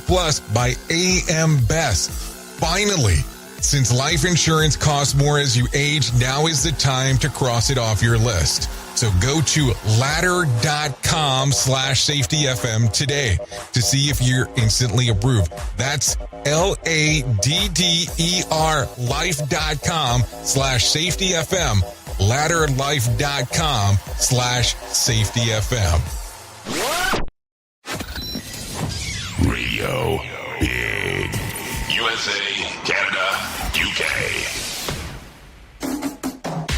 by AM Best. Finally, since life insurance costs more as you age, now is the time to cross it off your list. So go to ladder.com/safetyfm today to see if you're instantly approved. That's LADDER life.com/safetyfm. Ladderlife.com/safetyfm. Radio Big. USA, Canada, UK.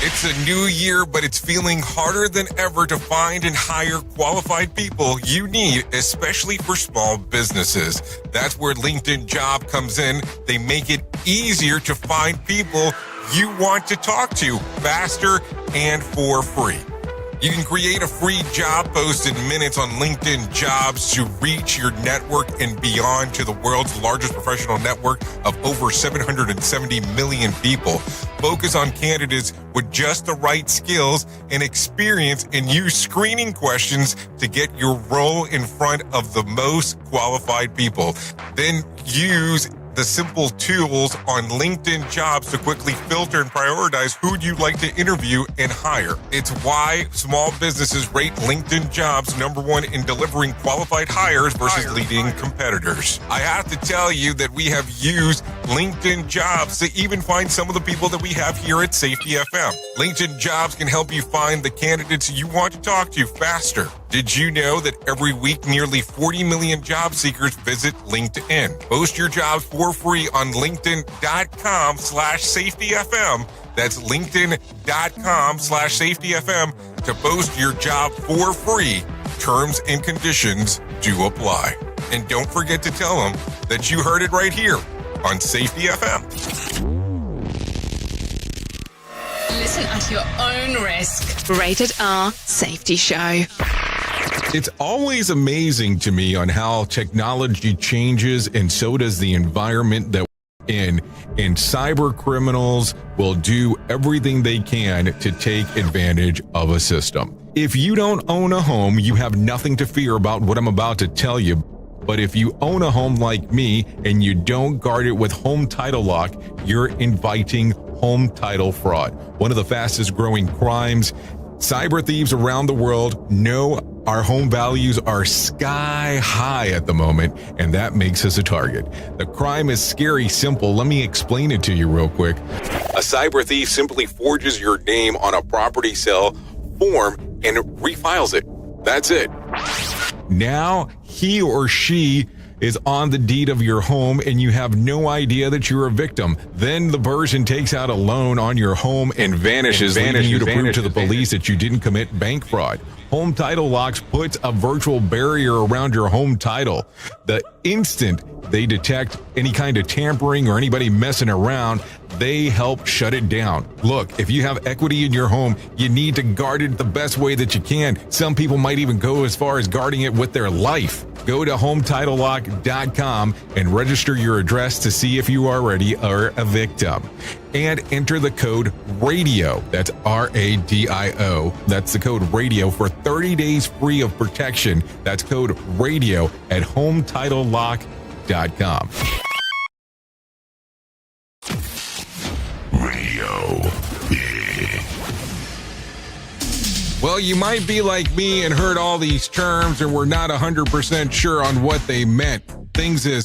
It's a new year, but it's feeling harder than ever to find and hire qualified people you need, especially for small businesses. That's where LinkedIn Job comes in. They make it easier to find people you want to talk to faster and for free. You can create a free job post in minutes on LinkedIn Jobs to reach your network and beyond to the world's largest professional network of over 770 million people. Focus on candidates with just the right skills and experience and use screening questions to get your role in front of the most qualified people. Then use the simple tools on LinkedIn Jobs to quickly filter and prioritize who you'd like to interview and hire. It's why small businesses rate LinkedIn Jobs #1 in delivering qualified hires versus leading competitors. I have to tell you that we have used LinkedIn Jobs to even find some of the people that we have here at Safety FM. LinkedIn Jobs can help you find the candidates you want to talk to faster. Did you know that every week nearly 40 million job seekers visit LinkedIn? Post your jobs for free on linkedin.com/safetyfm. That's linkedin.com/safetyfm to post your job for free. Terms and conditions do apply. And don't forget to tell them that you heard it right here on Safety FM. Listen at your own risk. Rated R Safety Show. It's always amazing to me on how technology changes, and so does the environment that we're in. And cyber criminals will do everything they can to take advantage of a system. If you don't own a home, you have nothing to fear about what I'm about to tell you. But if you own a home like me and you don't guard it with home title lock, you're inviting home title fraud. One of the fastest growing crimes. Cyber thieves around the world know our home values are sky high at the moment, and that makes us a target. The crime is scary simple. Let me explain it to you real quick. A cyber thief simply forges your name on a property sale form and refiles it. That's it. Now he or she is on the deed of your home and you have no idea that you're a victim. Then the person takes out a loan on your home and vanishes, leaving you to prove to the police that you didn't commit bank fraud. Home Title Locks puts a virtual barrier around your home title. The instant they detect any kind of tampering or anybody messing around, they help shut it down. Look, if you have equity in your home, you need to guard it the best way that you can. Some people might even go as far as guarding it with their life. Go to HometitleLock.com and register your address to see if you already are a victim. And enter the code RADIO. That's RADIO. That's the code RADIO for 30 days free of protection. That's code RADIO at HometitleLock.com. Radio Big. Well, you might be like me and heard all these terms and we're not 100% sure on what they meant. Things is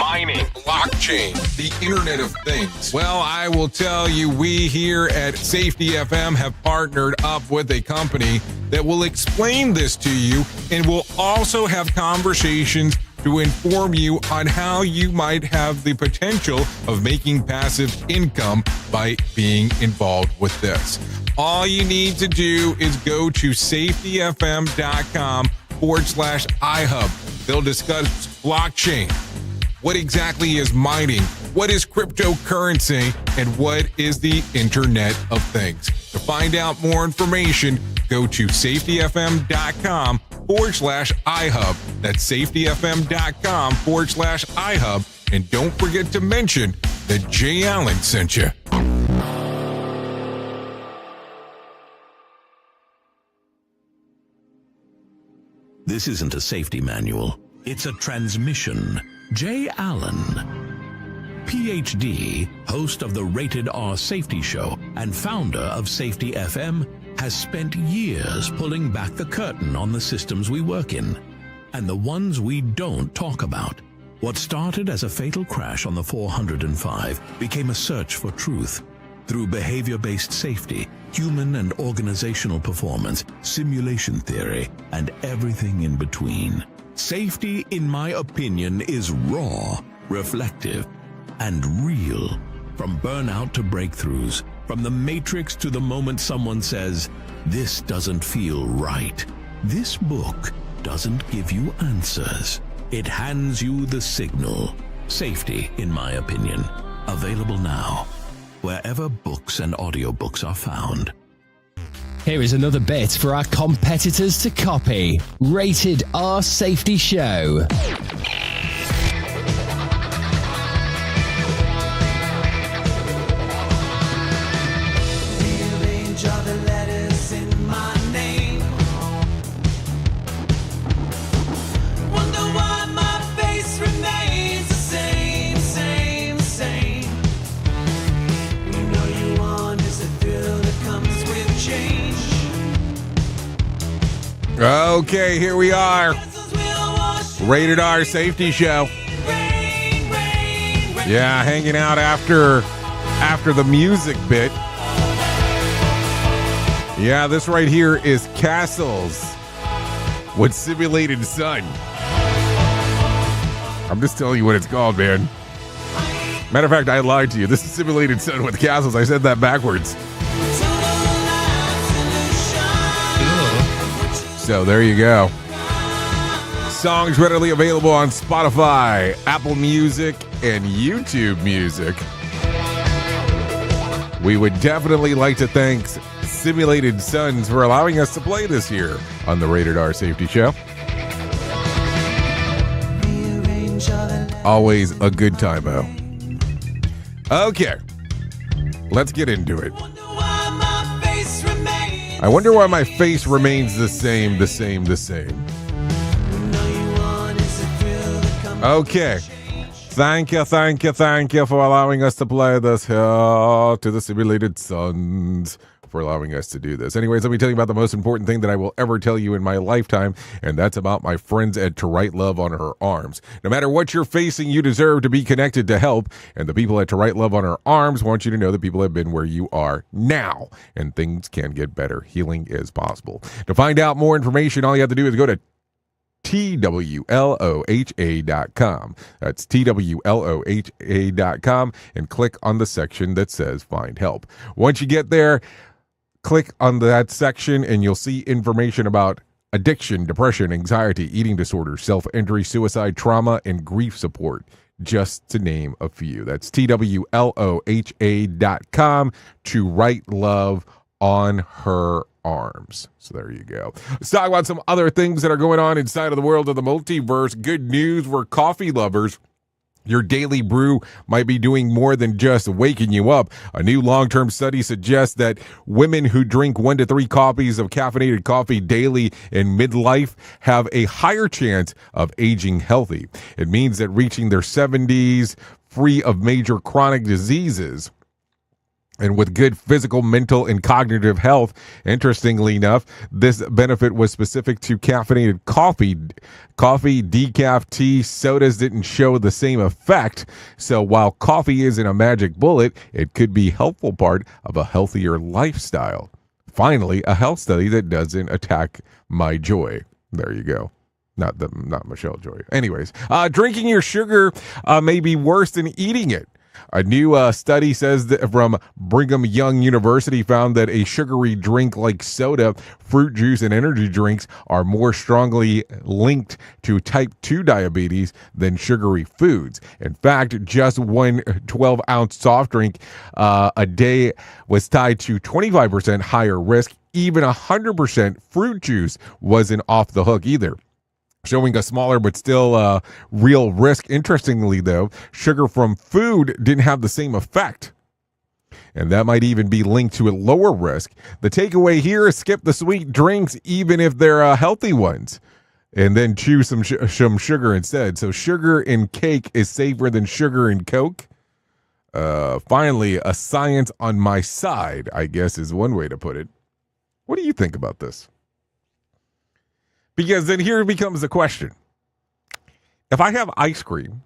mining, blockchain, the Internet of Things. Well, I will tell you, we here at Safety FM have partnered up with a company that will explain this to you and will also have conversations to inform you on how you might have the potential of making passive income by being involved with this. All you need to do is go to safetyfm.com/iHub. They'll discuss blockchain. What exactly is mining? what is cryptocurrency and what is the Internet of Things. To find out more information, go to safetyfm.com/iHub. That's safetyfm.com/iHub. And don't forget to mention that Jay Allen sent you. This isn't a safety manual. It's a transmission. Jay Allen, PhD, host of the Rated R Safety Show and founder of Safety FM, has spent years pulling back the curtain on the systems we work in and the ones we don't talk about. What started as a fatal crash on the 405 became a search for truth. Through behavior-based safety, human and organizational performance, simulation theory, and everything in between. Safety, in my opinion, is raw, reflective, and real. From burnout to breakthroughs, from the matrix to the moment someone says, "This doesn't feel right." This book doesn't give you answers. It hands you the signal. Safety, in my opinion. Available now, wherever books and audiobooks are found. Here is another bit for our competitors to copy. Rated R Safety Show. Rearrange all the letters in my name. Wonder why my face remains the same, same, same. You know you want is a thrill that comes with change. Okay, here we are. Rated R Safety Show. Yeah, hanging out after the music bit. Yeah, this right here is Castles with Simulated Sun. I'm just telling you what it's called, man. Matter of fact, I lied to you. This is Simulated Sun with Castles. I said that backwards. So there you go. Songs readily available on Spotify, Apple Music, and YouTube Music. We would definitely like to thank Simulated Suns for allowing us to play this here on the Rated R Safety Show. Always a good time-o. Okay, let's get into it. I wonder why my face remains the same. Okay. Thank you for allowing us to play this here to the Simulated Suns. For allowing us to do this. Anyways, let me tell you about the most important thing that I will ever tell you in my lifetime, and that's about my friends at To Write Love on Her Arms. No matter what you're facing, you deserve to be connected to help, and the people at To Write Love on Her Arms want you to know that people have been where you are now, and things can get better. Healing is possible. To find out more information, all you have to do is go to TWLOHA.com. That's TWLOHA.com and click on the section that says Find Help. Once you get there, click on that section and you'll see information about addiction, depression, anxiety, eating disorders, self-injury, suicide, trauma, and grief support, just to name a few. That's TWLOHA.com, To Write Love on Her Arms. So there you go. Let's talk about some other things that are going on inside of the world of the multiverse. Good news for coffee lovers. Your daily brew might be doing more than just waking you up. A new long-term study suggests that women who drink 1 to 3 coffees of caffeinated coffee daily in midlife have a higher chance of aging healthy. It means that reaching their 70s free of major chronic diseases and with good physical, mental, and cognitive health. Interestingly enough, this benefit was specific to caffeinated coffee. Coffee, decaf, tea, sodas didn't show the same effect. So while coffee isn't a magic bullet, it could be a helpful part of a healthier lifestyle. Finally, a health study that doesn't attack my joy. There you go. Not Michelle Joy. Anyways, drinking your sugar may be worse than eating it. A new study says that from Brigham Young University found that a sugary drink like soda, fruit juice, and energy drinks are more strongly linked to type 2 diabetes than sugary foods. In fact, just one 12-ounce soft drink a day was tied to 25% higher risk. Even 100% fruit juice wasn't off the hook either, showing a smaller but still real risk. Interestingly, though, sugar from food didn't have the same effect, and that might even be linked to a lower risk. The takeaway here is skip the sweet drinks, even if they're healthy ones, and then choose some sugar instead. So sugar in cake is safer than sugar in Coke. Finally, a science on my side, I guess, is one way to put it. What do you think about this? Because then here becomes the question. If I have ice cream,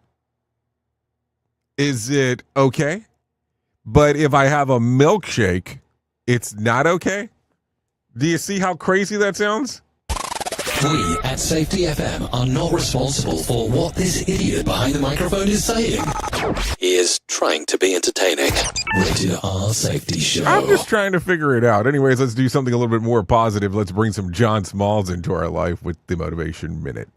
is it okay? But if I have a milkshake, it's not okay? Do you see how crazy that sounds? We at Safety FM are not responsible for what this idiot behind the microphone is saying. He is trying to be entertaining. Rated R Safety Show. I'm just trying to figure it out. Anyways, let's do something a little bit more positive. Let's bring some John Smalls into our life with the Motivation Minute.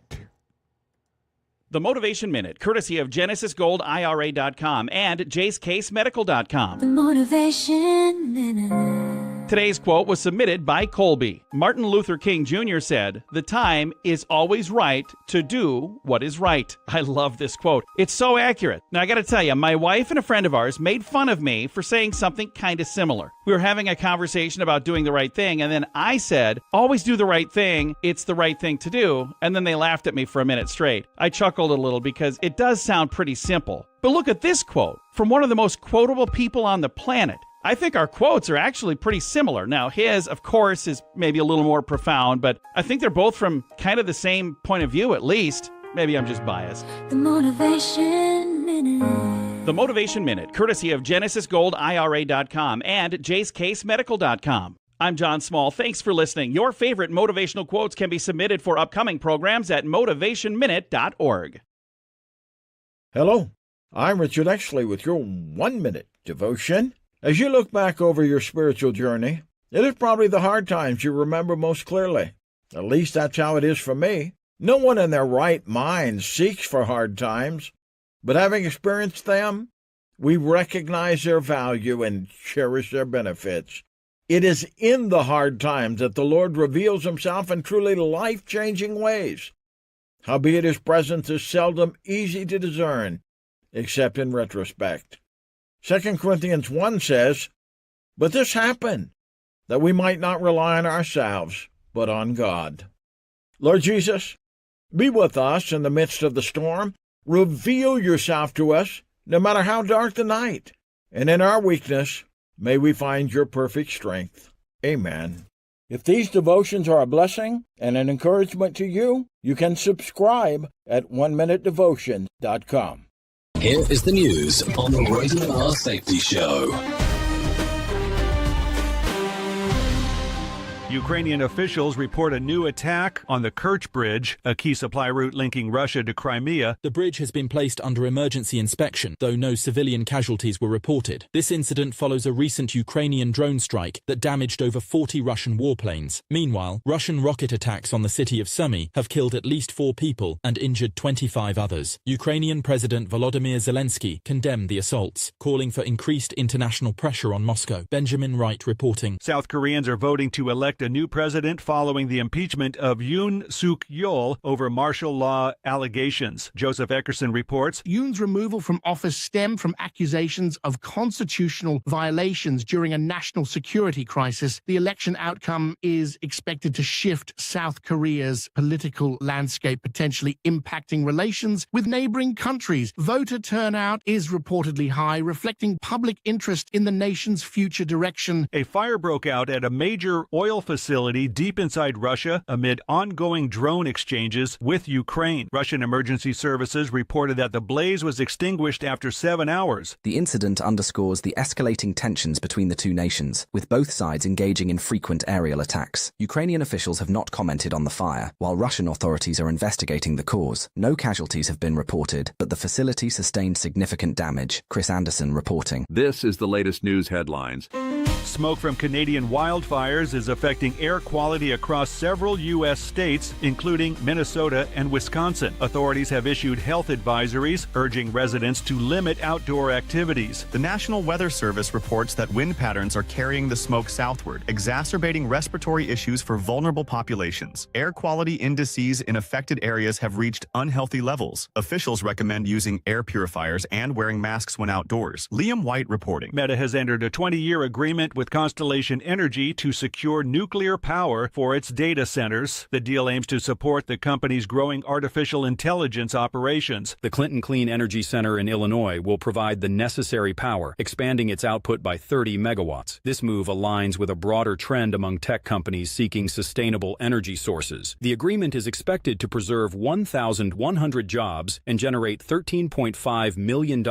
The Motivation Minute, courtesy of GenesisGoldIRA.com and JaceCaseMedical.com. The Motivation Minute. Today's quote was submitted by Colby. Martin Luther King Jr. said, "The time is always right to do what is right." I love this quote. It's so accurate. Now, I got to tell you, my wife and a friend of ours made fun of me for saying something kind of similar. We were having a conversation about doing the right thing, and then I said, "Always do the right thing. It's the right thing to do." And then they laughed at me for a minute straight. I chuckled a little because it does sound pretty simple. But look at this quote from one of the most quotable people on the planet. I think our quotes are actually pretty similar. Now, his, of course, is maybe a little more profound, but I think they're both from kind of the same point of view, at least. Maybe I'm just biased. The Motivation Minute. The Motivation Minute, courtesy of GenesisGoldIRA.com and JaceCaseMedical.com. I'm John Small. Thanks for listening. Your favorite motivational quotes can be submitted for upcoming programs at motivationminute.org. Hello, I'm Richard Exley with your 1-minute devotion. As you look back over your spiritual journey, it is probably the hard times you remember most clearly. At least that's how it is for me. No one in their right mind seeks for hard times, but having experienced them, we recognize their value and cherish their benefits. It is in the hard times that the Lord reveals himself in truly life-changing ways. Howbeit his presence is seldom easy to discern, except in retrospect. 2 Corinthians 1 says, "But this happened, that we might not rely on ourselves, but on God." Lord Jesus, be with us in the midst of the storm. Reveal yourself to us, no matter how dark the night. And in our weakness, may we find your perfect strength. Amen. If these devotions are a blessing and an encouragement to you, you can subscribe at oneminutedevotion.com. Here is the news on the Rated R Safety Show. Ukrainian officials report a new attack on the Kerch Bridge, a key supply route linking Russia to Crimea. The bridge has been placed under emergency inspection, though no civilian casualties were reported. This incident follows a recent Ukrainian drone strike that damaged over 40 Russian warplanes. Meanwhile, Russian rocket attacks on the city of Sumy have killed at least 4 people and injured 25 others. Ukrainian President Volodymyr Zelensky condemned the assaults, calling for increased international pressure on Moscow. Benjamin Wright reporting. South Koreans are voting to elect a new president following the impeachment of Yoon Suk-yeol over martial law allegations. Joseph Eckerson reports. Yoon's removal from office stemmed from accusations of constitutional violations during a national security crisis. The election outcome is expected to shift South Korea's political landscape, potentially impacting relations with neighboring countries. Voter turnout is reportedly high, reflecting public interest in the nation's future direction. A fire broke out at a major oil facility deep inside Russia amid ongoing drone exchanges with Ukraine. Russian emergency services reported that the blaze was extinguished after 7 hours. The incident underscores the escalating tensions between the two nations, with both sides engaging in frequent aerial attacks. Ukrainian officials have not commented on the fire, while Russian authorities are investigating the cause. No casualties have been reported, but the facility sustained significant damage. Chris Anderson reporting. This is the latest news headlines. Smoke from Canadian wildfires is affecting air quality across several U.S. states, including Minnesota and Wisconsin. Authorities have issued health advisories, urging residents to limit outdoor activities. The National Weather Service reports that wind patterns are carrying the smoke southward, exacerbating respiratory issues for vulnerable populations. Air quality indices in affected areas have reached unhealthy levels. Officials recommend using air purifiers and wearing masks when outdoors. Liam White reporting. Meta has entered a 20-year agreement with Constellation Energy to secure nuclear power for its data centers. The deal aims to support the company's growing artificial intelligence operations. The Clinton Clean Energy Center in Illinois will provide the necessary power, expanding its output by 30 megawatts. This move aligns with a broader trend among tech companies seeking sustainable energy sources. The agreement is expected to preserve 1,100 jobs and generate $13.5 million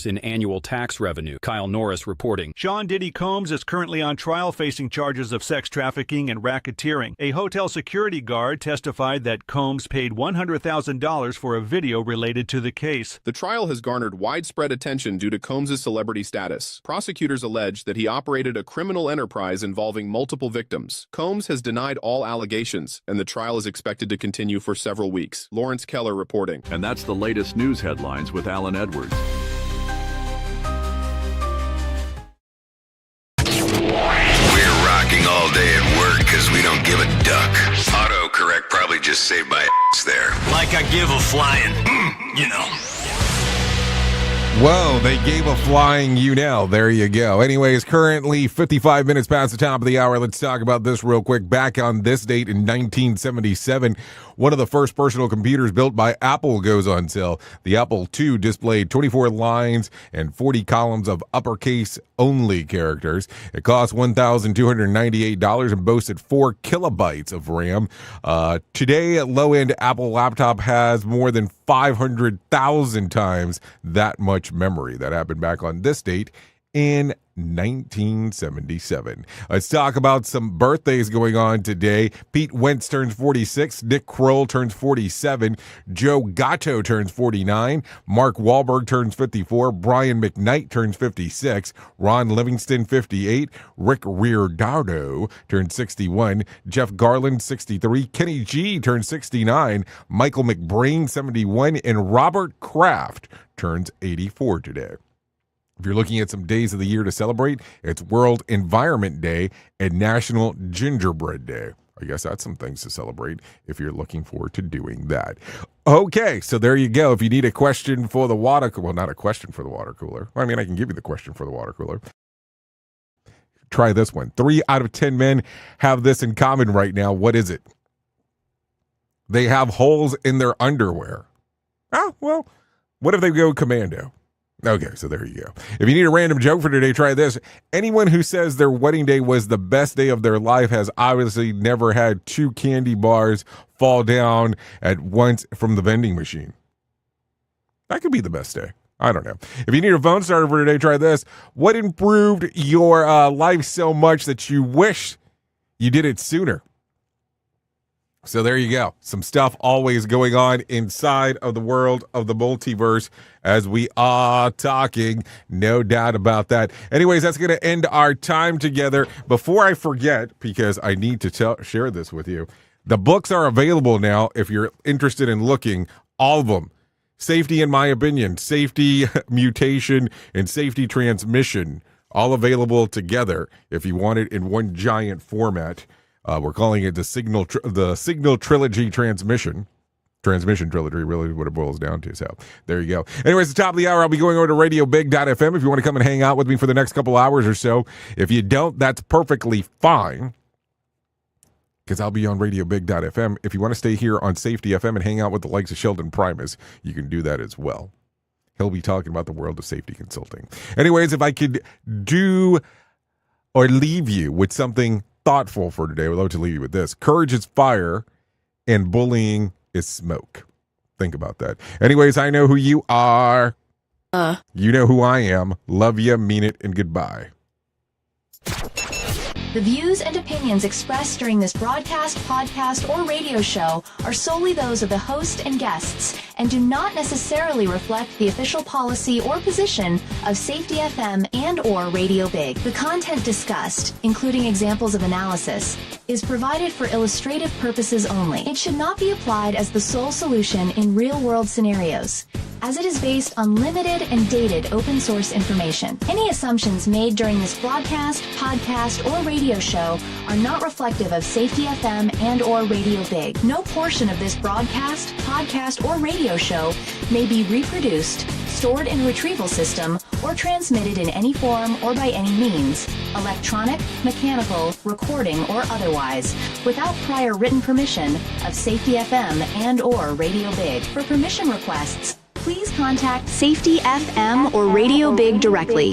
in annual tax revenue. Kyle Norris reporting. Sean Diddy Combs is currently on trial facing charges of sex trafficking and racketeering. A hotel security guard testified that Combs paid $100,000 for a video related to the case. The trial has garnered widespread attention due to Combs' celebrity status. Prosecutors allege that he operated a criminal enterprise involving multiple victims. Combs has denied all allegations, and the trial is expected to continue for several weeks. Lawrence Keller reporting. And that's the latest news headlines with Alan Edwards. All day at work because we don't give a duck. Autocorrect probably just saved my ass there. Like I give a flying, you know. Whoa, they gave a flying you now. There you go. Anyways, currently 55 minutes past the top of the hour. Let's talk about this real quick. Back on this date in 1977, one of the first personal computers built by Apple goes on sale. The Apple II displayed 24 lines and 40 columns of uppercase only characters. It cost $1,298 and boasted 4 kilobytes of RAM. Today, a low-end Apple laptop has more than 500,000 times that much memory. That happened back on this date in 1977. Let's talk about some birthdays going on today. Pete Wentz turns 46. Nick Kroll turns 47. Joe Gatto turns 49. Mark Wahlberg turns 54. Brian McKnight turns 56. Ron Livingston 58. Rick Riordan turns 61. Jeff Garland 63. Kenny G turns 69. Michael McBrain 71. And Robert Kraft turns 84 today. If you're looking at some days of the year to celebrate, it's World Environment Day and National Gingerbread Day. I guess that's some things to celebrate if you're looking forward to doing that. Okay, so there you go. If you need a question for the water cooler, well, not a question for the water cooler. I mean, I can give you the question for the water cooler. Try this one. 3 out of 10 men have this in common right now. What is it? They have holes in their underwear. Oh, well, what if they go commando? Okay, so there you go. If you need a random joke for today, try this. Anyone who says their wedding day was the best day of their life has obviously never had 2 candy bars fall down at once from the vending machine. That could be the best day. I don't know. If you need a phone starter for today, try this. What improved your life so much that you wish you did it sooner? So there you go. Some stuff always going on inside of the world of the multiverse as we are talking. No doubt about that. Anyways, that's going to end our time together. Before I forget, because I need to share this with you, the books are available now if you're interested in looking. All of them. Safety in My Opinion, Safety Mutation, and Safety Transmission. All available together if you want it in one giant format. We're calling it the Signal Trilogy Transmission Trilogy, really what it boils down to. So there you go. Anyways, at the top of the hour, I'll be going over to radiobig.fm if you want to come and hang out with me for the next couple hours or so. If you don't, that's perfectly fine, because I'll be on radiobig.fm. If you want to stay here on Safety FM and hang out with the likes of Sheldon Primus, you can do that as well. He'll be talking about the world of safety consulting. Anyways, if I could do or leave you with something thoughtful for today. We'd love to leave you with this. Courage is fire and bullying is smoke. Think about that. Anyways, I know who you are. You know who I am. Love you, mean it, and goodbye. The views and opinions expressed during this broadcast, podcast, or radio show are solely those of the host and guests and do not necessarily reflect the official policy or position of Safety FM and or Radio Big. The content discussed, including examples of analysis, is provided for illustrative purposes only. It should not be applied as the sole solution in real-world scenarios, as it is based on limited and dated open source information. Any assumptions made during this broadcast, podcast, or radio show are not reflective of Safety FM and or Radio Big. No portion of this broadcast, podcast, or radio show may be reproduced, stored in a retrieval system, or transmitted in any form or by any means, electronic, mechanical, recording, or otherwise, without prior written permission of Safety FM and or Radio Big. For permission requests, please contact Safety FM or Radio Big directly.